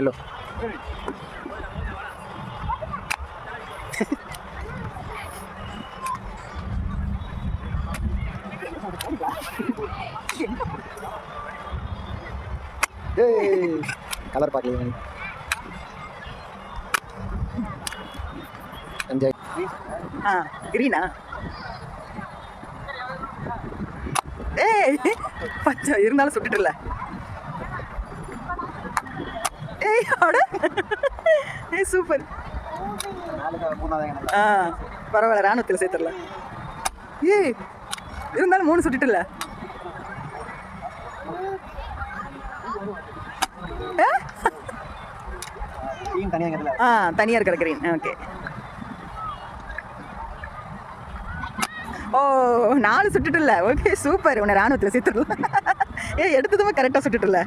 Yellow. Colour பார்க்கல. Enjoy. கிரீனா? ஏய் பச்சை இருந்தாலும் சுட்டுட்டுல. ஏய் அட ஏய் சூப்பர். பரவாயில்ல, ராணுவத்தில் சேர்த்துடலாம். ஏய் இருந்தாலும் 3 சுட்டுட்டுல. தனியாக இருக்கிற கிரீன். ஓகே. ஓ 4 சுட்டுட்டுல. Okay super. உன்னை ராணுவத்தில் சேர்த்துடலாம். ஏய் எடுத்ததுமே கரெக்டாக சுட்டுட்டுல.